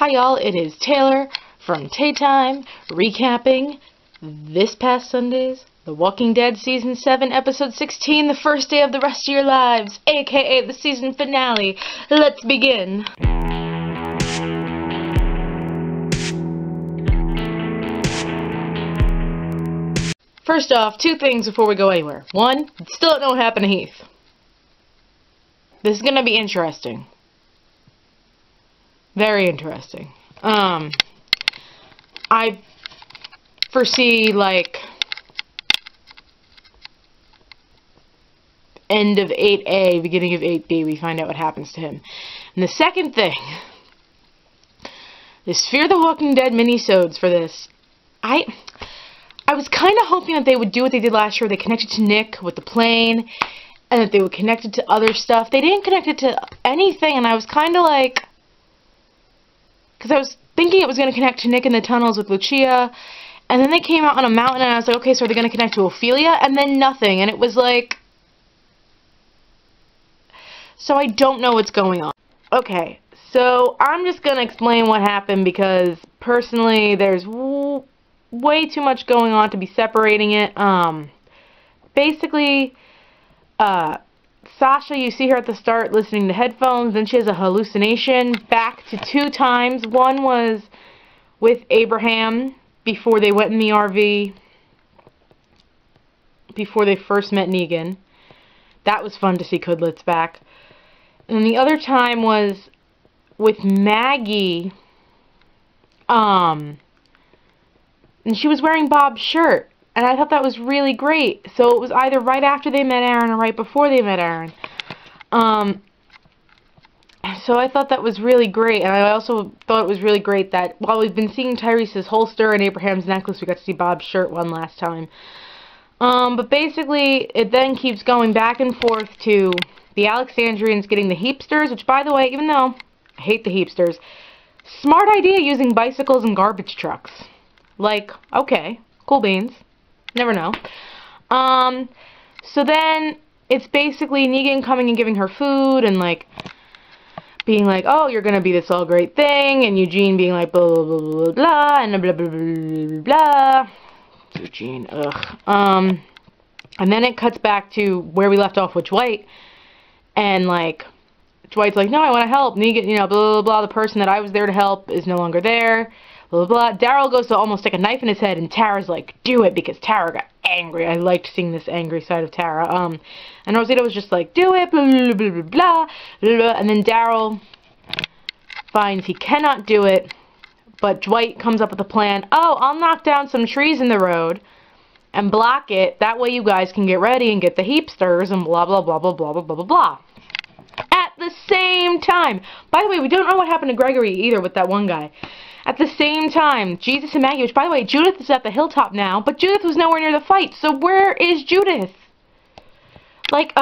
Hi y'all, it is Taylor from Tay Time, recapping this past Sunday's The Walking Dead Season 7, Episode 16, the first day of the rest of your lives, aka the season finale. Let's begin. First off, two things before we go anywhere. One, still don't know what happened to Heath. This is gonna be interesting. Very interesting. I foresee, like, end of 8A, beginning of 8B, we find out what happens to him. And the second thing, this Fear the Walking Dead minisodes for this, I was kind of hoping that they would do what they did last year. They connected to Nick with the plane, and that they would connect it to other stuff. They didn't connect it to anything, and I was kind of like, because I was thinking it was going to connect to Nick in the tunnels with Lucia, and then they came out on a mountain, and I was like, okay, so are they going to connect to Ophelia? And then nothing, and it was like, so I don't know what's going on. Okay, so I'm just going to explain what happened, because personally, there's way too much going on to be separating it. Basically, Sasha, you see her at the start listening to headphones, then she has a hallucination back to 2 times. One was with Abraham before they went in the RV, before they first met Negan. That was fun to see Kudlet's back. And the other time was with Maggie, and she was wearing Bob's shirt. And I thought that was really great. So it was either right after they met Aaron or right before they met Aaron. So I thought that was really great. And I also thought it was really great that while we've been seeing Tyrese's holster and Abraham's necklace, we got to see Bob's shirt one last time. But basically, it then keeps going back and forth to the Alexandrians getting the Heapsters, which, by the way, even though I hate the Heapsters, smart idea using bicycles and garbage trucks. Like, okay, cool beans. Never know. So then it's basically Negan coming and giving her food and, like, being like, oh, you're gonna be this all great thing, and Eugene being like, blah, blah, blah, blah, blah, and blah, blah, blah, blah, blah. Eugene, ugh. And then it cuts back to where we left off with Dwight, and, like, Dwight's like, no, I want to help. Negan, you know, blah, blah, blah, the person that I was there to help is no longer there. Blah, blah, blah. Daryl goes to almost stick a knife in his head, and Tara's like, do it, because Tara got angry. I liked seeing this angry side of Tara. And Rosita was just like, do it, blah, blah, blah, blah, blah, blah. And then Daryl finds he cannot do it, but Dwight comes up with a plan. Oh, I'll knock down some trees in the road and block it. That way you guys can get ready and get the Heapsters and blah, blah, blah, blah, blah, blah, blah, blah, blah. At the same time. By the way, we don't know what happened to Gregory either with that one guy. At the same time, Jesus and Maggie, which, by the way, Judith is at the hilltop now, but Judith was nowhere near the fight, so where is Judith? Like,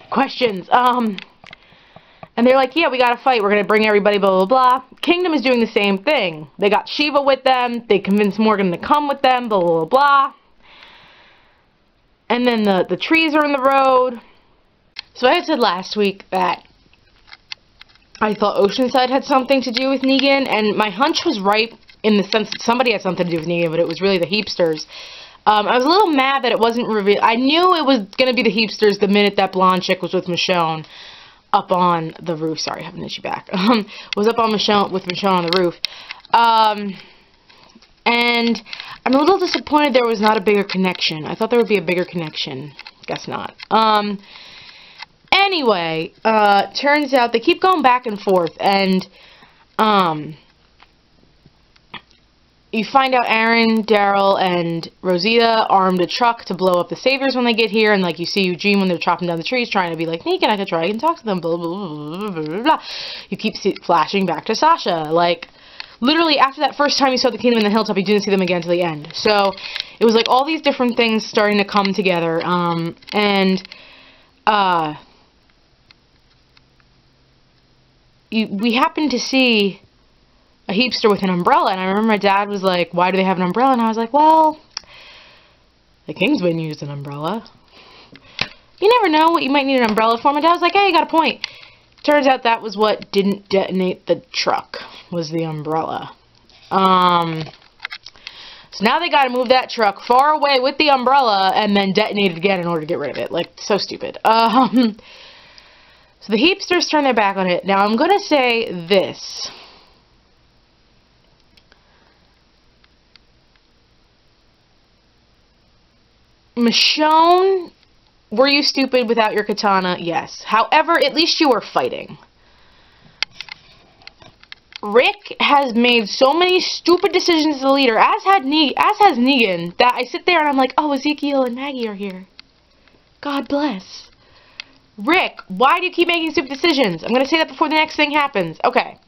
questions. And they're like, yeah, we gotta fight, we're gonna bring everybody, blah, blah, blah. Kingdom is doing the same thing. They got Shiva with them, they convinced Morgan to come with them, blah, blah, blah. And then the trees are in the road. So I had said last week that I thought Oceanside had something to do with Negan, and my hunch was right in the sense that somebody had something to do with Negan, but it was really the Heapsters. I was a little mad that it wasn't revealed. I knew it was going to be the Heapsters the minute that blonde chick was with Michonne up on the roof. Sorry, I have an itchy back. Was up on Michonne, with Michonne on the roof. And I'm a little disappointed there was not a bigger connection. I thought there would be a bigger connection. Guess not. Anyway, turns out they keep going back and forth, and, you find out Aaron, Daryl, and Rosita armed a truck to blow up the Saviors when they get here, and, like, you see Eugene when they're chopping down the trees trying to be like, Negan, I could try and talk to them, blah, blah, blah, blah, blah, blah. You keep flashing back to Sasha, like, literally after that first time you saw the Kingdom in the Hilltop, you didn't see them again until the end. So, it was like all these different things starting to come together, we happened to see a Heapster with an umbrella, and I remember my dad was like, why do they have an umbrella? And I was like, well, the Kingsman used an umbrella. You never know what you might need an umbrella for. My dad was like, hey, you got a point. Turns out that was what didn't detonate the truck. was the umbrella. So now they gotta move that truck far away with the umbrella and then detonate it again in order to get rid of it. Like, so stupid. So the Heapsters turn their back on it. Now, I'm gonna say this. Michonne, were you stupid without your katana? Yes. However, at least you were fighting. Rick has made so many stupid decisions as a leader, as has Negan, that I sit there and I'm like, oh, Ezekiel and Maggie are here. God bless. Rick, why do you keep making stupid decisions? I'm going to say that before the next thing happens. Okay.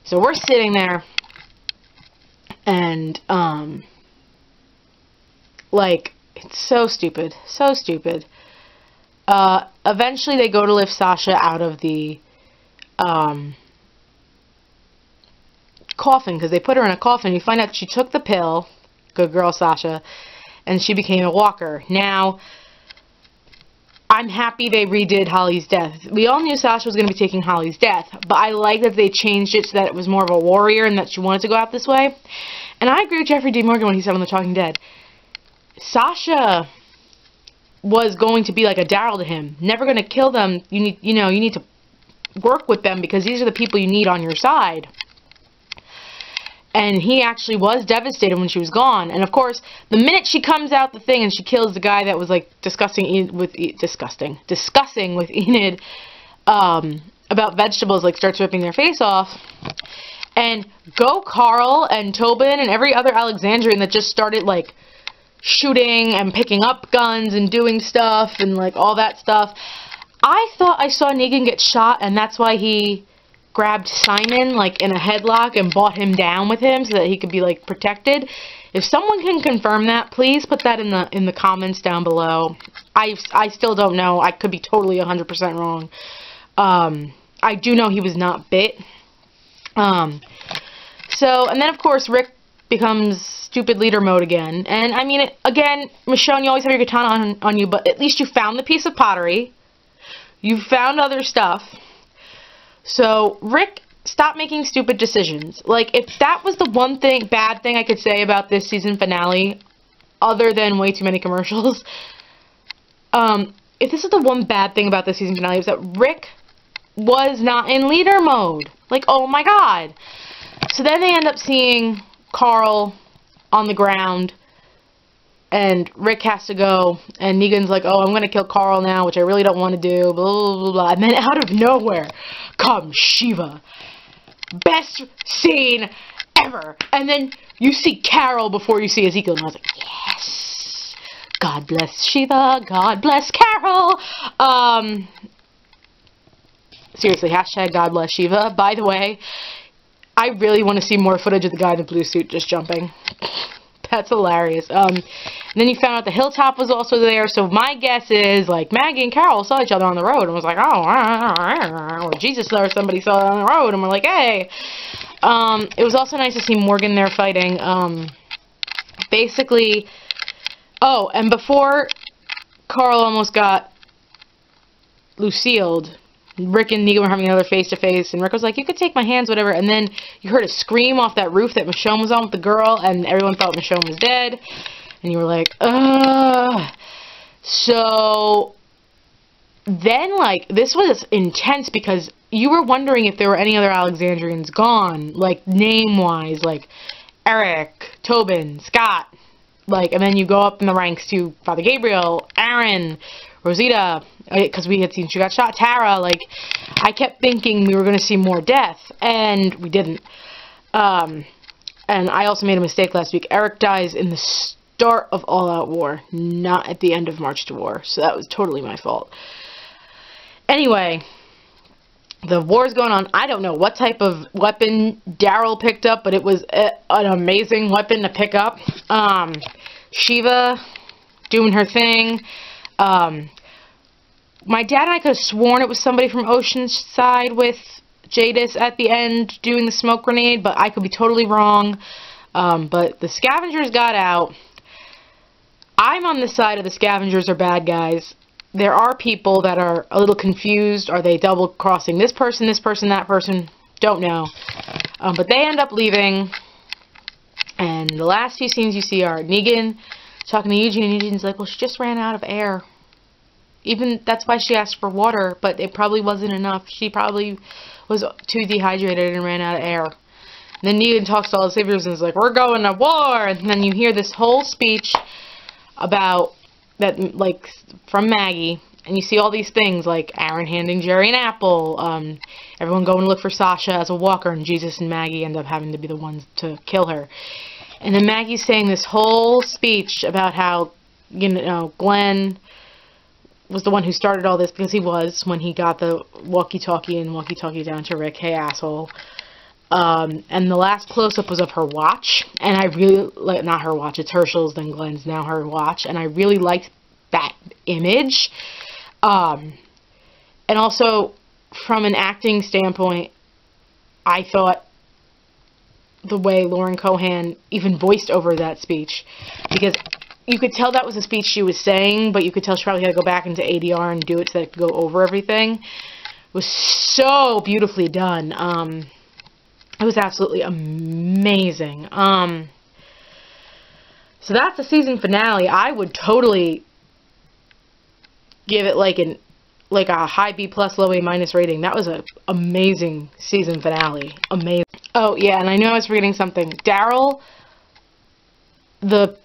So we're sitting there, and, like, it's so stupid. So stupid. Eventually they go to lift Sasha out of the, coffin, because they put her in a coffin. You find out she took the pill, good girl Sasha, and she became a walker. Now, I'm happy they redid Holly's death. We all knew Sasha was going to be taking Holly's death, but I like that they changed it so that it was more of a warrior and that she wanted to go out this way. And I agree with Jeffrey D. Morgan when he said on The Talking Dead, Sasha was going to be like a Daryl to him. Never going to kill them. You need to work with them because these are the people you need on your side. And he actually was devastated when she was gone. And of course, the minute she comes out the thing and she kills the guy that was like discussing with Enid about vegetables, like starts ripping their face off. And go Carl and Tobin and every other Alexandrian that just started like shooting and picking up guns and doing stuff and like all that stuff. I thought I saw Negan get shot and that's why he grabbed Simon like in a headlock and brought him down with him so that he could be like protected. If someone can confirm that, please put that in the comments down below. I still don't know. I could be totally 100% wrong. I do know he was not bit. So, and then of course Rick becomes stupid leader mode again. And I mean, again, Michonne, you always have your katana on you, but at least you found the piece of pottery. You found other stuff. So, Rick, stop making stupid decisions. Like, if that was the one thing, bad thing I could say about this season finale, other than way too many commercials, if this is the one bad thing about this season finale, is that Rick was not in leader mode. Like, oh my god. So then they end up seeing Carl on the ground, and Rick has to go, and Negan's like, oh, I'm going to kill Carl now, which I really don't want to do, blah, blah, blah. And then out of nowhere comes Shiva. Best scene ever. And then you see Carol before you see Ezekiel, and I was like, yes. God bless Shiva. God bless Carol. Seriously, hashtag God bless Shiva. By the way, I really want to see more footage of the guy in the blue suit just jumping. That's hilarious. And then you found out the hilltop was also there, so my guess is, like, Maggie and Carol saw each other on the road and was like, oh, or Jesus or somebody saw it on the road, and we're like, hey. It was also nice to see Morgan there fighting. Basically, oh, and before Carl almost got Lucille'd, Rick and Negan were having another face-to-face, and Rick was like, you could take my hands, whatever, and then you heard a scream off that roof that Michonne was on with the girl, and everyone thought Michonne was dead, and you were like, ugh. So, then, like, this was intense, because you were wondering if there were any other Alexandrians gone, like, name-wise, like, Eric, Tobin, Scott, like, and then you go up in the ranks to Father Gabriel, Aaron, Rosita, because we had seen she got shot, Tara, like, I kept thinking we were going to see more death, and we didn't. And I also made a mistake last week. Eric dies in the start of All Out War, not at the end of March to War, so that was totally my fault. Anyway, the war's going on. I don't know what type of weapon Daryl picked up, but it was an amazing weapon to pick up. Shiva doing her thing. My dad and I could have sworn it was somebody from Oceanside with Jadis at the end doing the smoke grenade, but I could be totally wrong. But the scavengers got out. I'm on the side of the scavengers are bad guys. There are people that are a little confused. Are they double-crossing this person, that person? Don't know. But they end up leaving, and the last few scenes you see are Negan talking to Eugene, and Eugene's like, well, she just ran out of air. Even, that's why she asked for water, but it probably wasn't enough. She probably was too dehydrated and ran out of air. And then Negan talks to all the saviors and is like, we're going to war! And then you hear this whole speech about, that, like, from Maggie, and you see all these things, like Aaron handing Jerry an apple, everyone going to look for Sasha as a walker, and Jesus and Maggie end up having to be the ones to kill her. And then Maggie's saying this whole speech about how, you know, Glenn was the one who started all this, because he was, when he got the walkie-talkie down to Rick, hey asshole. And the last close-up was of her watch, and I really, like, not her watch, it's Herschel's, then Glenn's, now her watch, and I really liked that image. And also, from an acting standpoint, I thought the way Lauren Cohan even voiced over that speech, because you could tell that was a speech she was saying, but you could tell she probably had to go back into ADR and do it so that it could go over everything. It was so beautifully done. It was absolutely amazing. So that's the season finale. I would totally give it like a high B+, low A- rating. That was an amazing season finale. Amazing. Oh yeah, and I know I was forgetting something. Daryl, the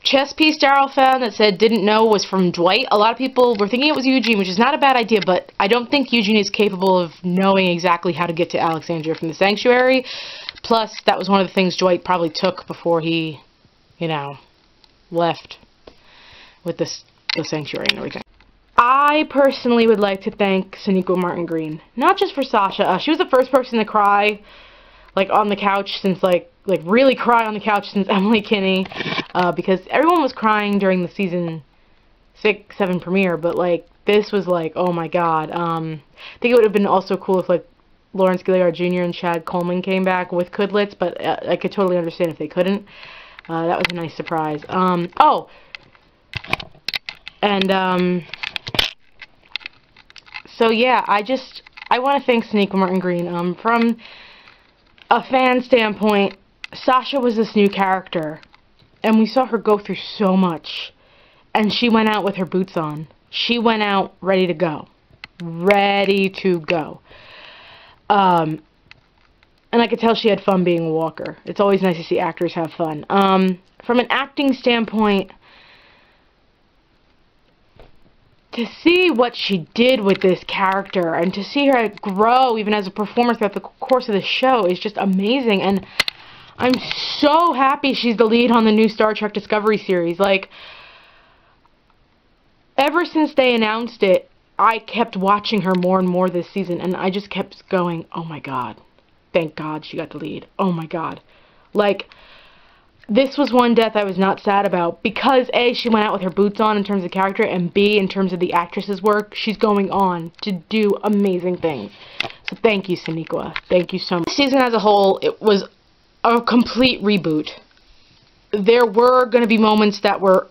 chess piece Daryl found that said didn't know was from Dwight. A lot of people were thinking it was Eugene, which is not a bad idea, but I don't think Eugene is capable of knowing exactly how to get to Alexandria from the sanctuary. Plus, that was one of the things Dwight probably took before he, you know, left with the sanctuary and everything. I personally would like to thank Sonequa Martin-Green, not just for Sasha. She was the first person to cry, like, on the couch since, like really cry on the couch since Emily Kinney, because everyone was crying during the season 6-7 premiere, but, like, this was, like, oh my god. I think it would have been also cool if, like, Lawrence Gilliard Jr. and Chad Coleman came back with Kudlitz, but I could totally understand if they couldn't. That was a nice surprise. Oh! And, so yeah, I want to thank Sonequa Martin-Green. From a fan standpoint, Sasha was this new character, and we saw her go through so much, and she went out with her boots on. She went out ready to go. Ready to go. And I could tell she had fun being a walker. It's always nice to see actors have fun. From an acting standpoint, to see what she did with this character, and to see her grow even as a performer throughout the course of the show, is just amazing. And I'm so happy she's the lead on the new Star Trek Discovery series. Like, ever since they announced it, I kept watching her more and more this season, and I just kept going, oh my god, thank god she got the lead. Oh my god. Like, this was one death I was not sad about, because A, she went out with her boots on in terms of character, and B, in terms of the actress's work, she's going on to do amazing things. So thank you, Sonequa. Thank you so much. The season as a whole, it was a complete reboot. There were going to be moments that were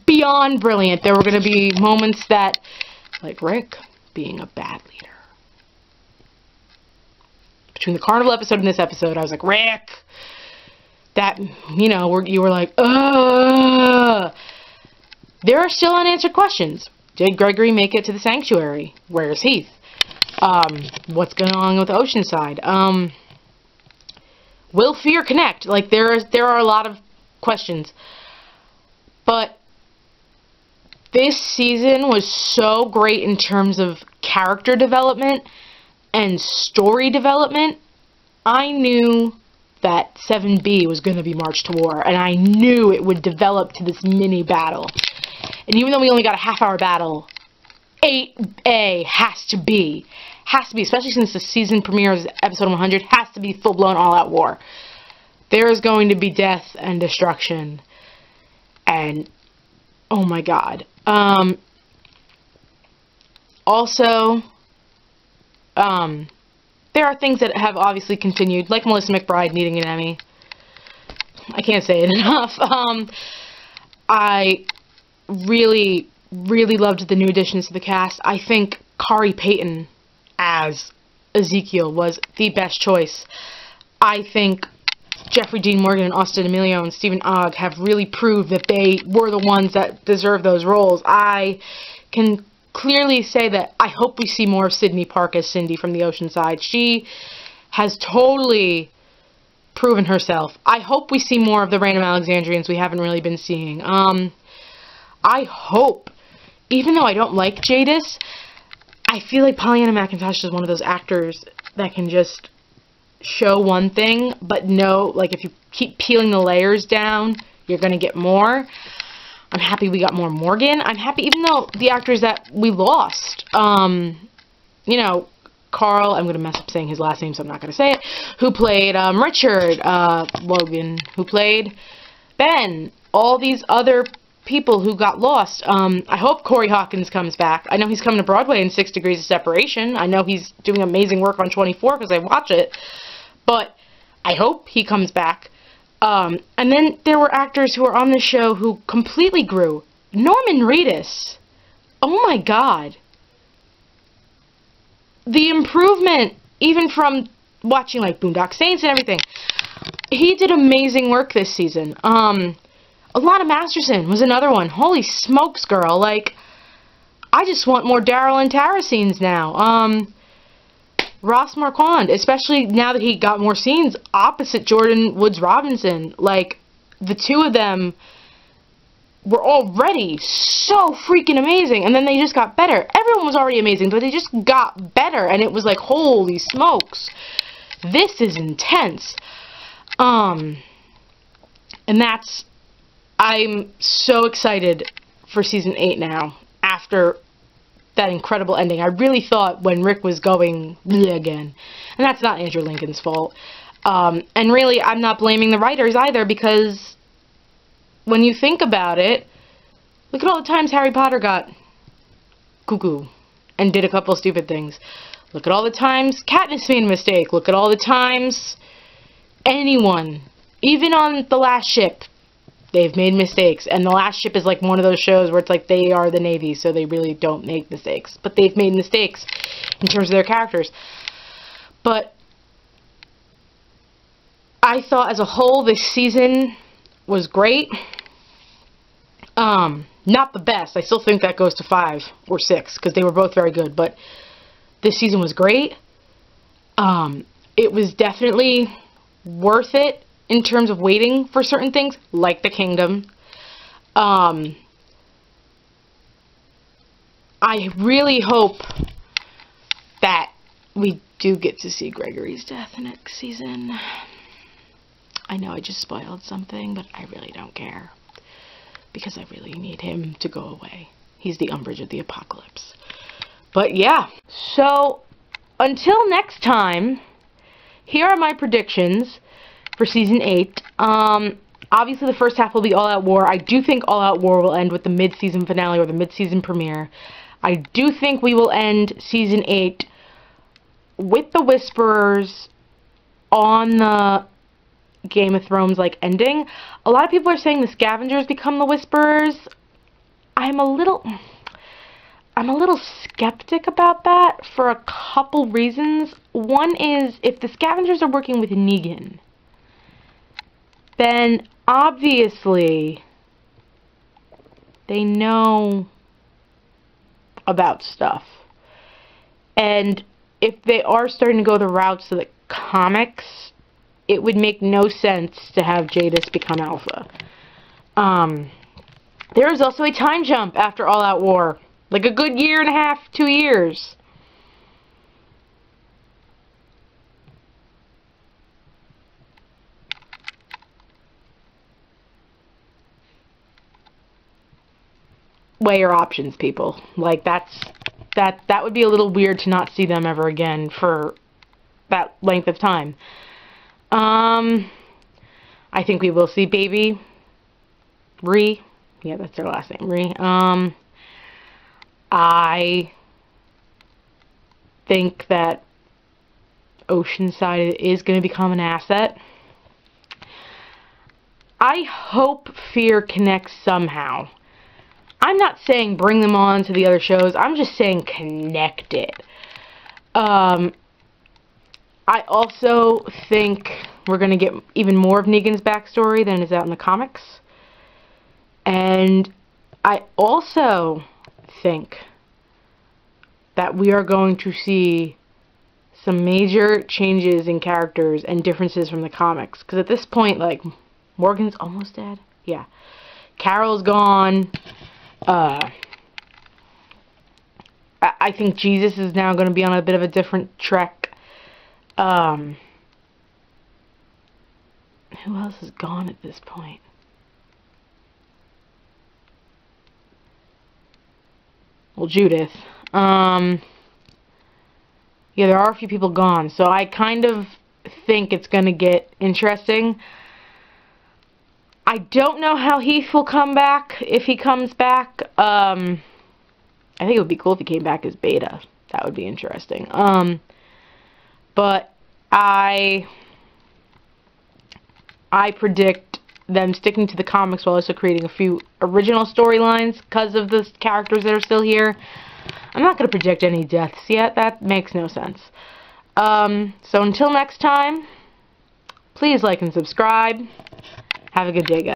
beyond brilliant. There were going to be moments that, like Rick being a bad leader. Between the Carnival episode and this episode, I was like, Rick! That, you know, you were like, ugh! There are still unanswered questions. Did Gregory make it to the sanctuary? Where's Heath? What's going on with Oceanside? Will fear connect? Like, there are a lot of questions. But this season was so great in terms of character development and story development. I knew that 7B was going to be marched to war, and I knew it would develop to this mini battle. And even though we only got a half-hour battle, 8A has to be, especially since the season premiere is episode 100, has to be full-blown all-out war. There is going to be death and destruction, and oh my god. Also, there are things that have obviously continued, like Melissa McBride needing an Emmy. I can't say it enough. I really, really loved the new additions to the cast. I think Kari Payton as Ezekiel was the best choice. I think Jeffrey Dean Morgan and Austin Emilio and Stephen Ogg have really proved that they were the ones that deserve those roles. I can clearly say that I hope we see more of Sydney Park as Cindy from the Oceanside. She has totally proven herself. I hope we see more of the Random Alexandrians we haven't really been seeing. I hope, even though I don't like Jadis, I feel like Pollyanna McIntosh is one of those actors that can just show one thing, but know, like, if you keep peeling the layers down, you're going to get more. I'm happy we got more Morgan. I'm happy, even though the actors that we lost, you know, Carl, I'm going to mess up saying his last name, so I'm not going to say it, who played Richard Logan, who played Ben, all these other people who got lost. I hope Corey Hawkins comes back. I know he's coming to Broadway in 6 Degrees of Separation. I know he's doing amazing work on 24 because I watch it. But I hope he comes back. And then there were actors who were on the show who completely grew. Norman Reedus. Oh my God. The improvement, even from watching like Boondock Saints and everything. He did amazing work this season. Alana Masterson was another one. Holy smokes, girl. Like, I just want more Daryl and Tara scenes now. Ross Marquand, especially now that he got more scenes opposite Jordan Woods Robinson. Like, the two of them were already so freaking amazing, and then they just got better. Everyone was already amazing, but they just got better, and it was like, holy smokes, this is intense. And that's, I'm so excited for season 8 now, after that incredible ending. I really thought when Rick was going again, and that's not Andrew Lincoln's fault. And really, I'm not blaming the writers either, because when you think about it, look at all the times Harry Potter got cuckoo and did a couple stupid things. Look at all the times Katniss made a mistake. Look at all the times anyone, even on The Last Ship, they've made mistakes. And The Last Ship is like one of those shows where it's like they are the Navy, so they really don't make mistakes. But they've made mistakes in terms of their characters. But I thought as a whole this season was great. Not the best. I still think that goes to 5 or 6 because they were both very good. But this season was great. It was definitely worth it in terms of waiting for certain things, like the Kingdom. I really hope that we do get to see Gregory's death next season. I know I just spoiled something, but I really don't care, because I really need him to go away. He's the Umbridge of the Apocalypse. But yeah, so until next time, here are my predictions for season 8. Obviously the first half will be All Out War. I do think All Out War will end with the mid-season finale or the mid-season premiere. I do think we will end season 8 with the Whisperers on the Game of Thrones like ending. A lot of people are saying the Scavengers become the Whisperers. I'm a little skeptic about that for a couple reasons. One is, if the Scavengers are working with Negan, then obviously they know about stuff. And if they are starting to go the routes of the comics, it would make no sense to have Jadis become Alpha. There is also a time jump after All Out War. Like a good 1.5 years, 2 years. Weigh your options, people. Like, that would be a little weird to not see them ever again for that length of time. I think we will see Baby Ree. Yeah, that's her last name, Ree. I think that Oceanside is going to become an asset. I hope Fear connects somehow. I'm not saying bring them on to the other shows. I'm just saying connect it. I I also think we're going to get even more of Negan's backstory than is out in the comics. And I also think that we are going to see some major changes in characters and differences from the comics. Because at this point, like, Morgan's almost dead. Yeah. Carol's gone. I think Jesus is now going to be on a bit of a different trek. Who else is gone at this point? Well, Judith. Yeah, there are a few people gone, so I kind of think it's going to get interesting. I don't know how Heath will come back, if he comes back. I think it would be cool if he came back as Beta. That would be interesting. But I predict them sticking to the comics while also creating a few original storylines because of the characters that are still here. I'm not going to predict any deaths yet. That makes no sense. So until next time, please like and subscribe. Have a good day, guys.